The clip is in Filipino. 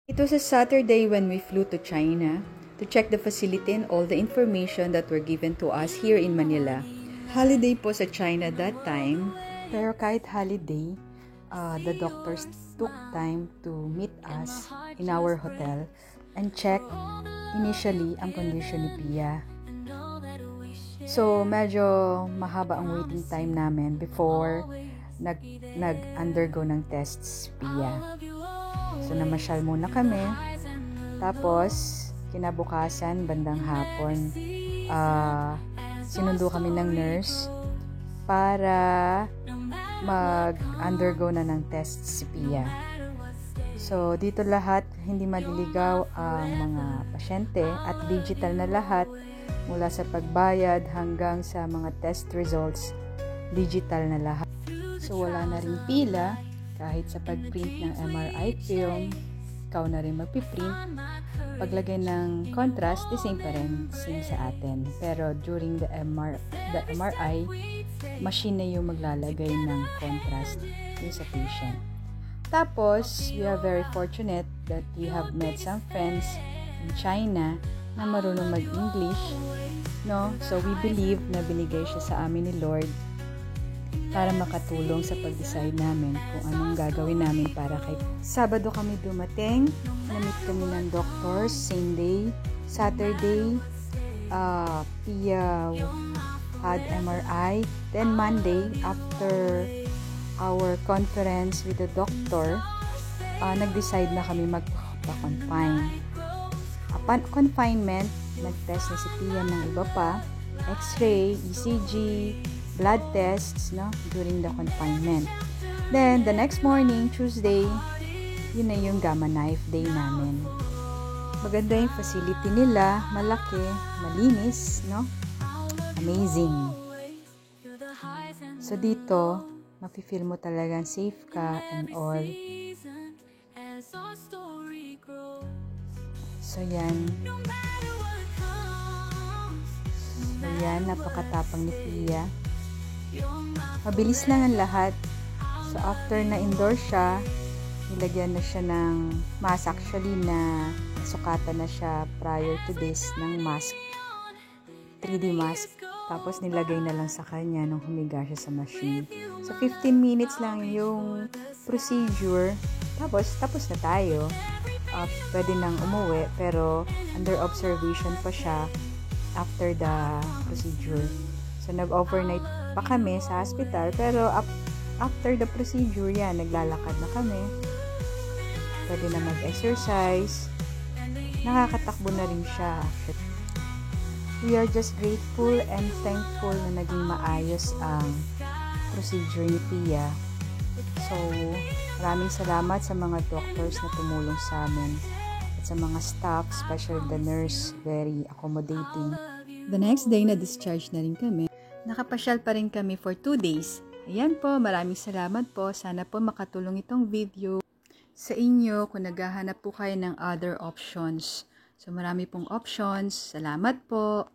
It was a Saturday when we flew to China to check the facility and all the information that were given to us here in Manila. Holiday po sa China that time, pero kahit holiday, the doctors took time to meet us in our hotel and check initially ang condition ni Pia. So, medyo mahaba ang waiting time namin before nag-undergo ng tests Pia. So, namasyal muna kami. Tapos, kinabukasan, bandang hapon, sinundo kami ng nurse para mag-undergo na ng test si Pia. So, dito lahat, hindi madiligaw ang mga pasyente at digital na lahat mula sa pagbayad hanggang sa mga test results, digital na lahat. So, wala na rin pila kahit sa pag-print ng MRI film, ikaw na rin magpiprint. Paglagay ng contrast, the same pa rin, same sa atin. Pero during the MRI, machine na yung maglalagay ng contrast yung sa patient. Tapos, we are very fortunate that we have met some friends in China na marunong mag-English, no? So, we believe na binigay siya sa amin ni Lord para makatulong sa pag-decide namin kung anong gagawin namin para kay Sabado kami dumating, na-meet kami ng doctors, same day. Saturday, Pia had MRI. Then Monday, after our conference with the doctor, nag-decide na kami magpa-confine. Upon confinement, nag-test na si Pia ng iba pa, X-ray, ECG, blood tests, no, during the confinement. Then, the next morning, Tuesday, yun na yung gamma knife day namin. Maganda yung facility nila, malaki, malinis, no? Amazing. So, dito, mafe-feel mo talagang safe ka and all. So, yan. So, yan, napakatapang ni Pia. Mabilis lang ang lahat. So, after na indoor siya, nilagyan na siya ng mask. Actually, na sukatan na siya prior to this ng mask. 3D mask. Tapos, nilagay na lang sa kanya nung humiga siya sa machine. So, 15 minutes lang yung procedure. Tapos na tayo. Pwede nang umuwi, pero under observation pa siya after the procedure. So, nag-overnight pa kami sa hospital, pero after the procedure, yan, naglalakad na kami. Pwede na mag-exercise. Nakakatakbo na rin siya. We are just grateful and thankful na naging maayos ang procedure ni Pia. So, maraming salamat sa mga doctors na tumulong sa amin at sa mga staff, especially the nurse, very accommodating. The next day, na-discharge na rin kami. Nakapasyal pa rin kami for 2 days. Ayan po, maraming salamat po. Sana po makatulong itong video sa inyo kung naghahanap po kayo ng other options. So, marami pong options. Salamat po.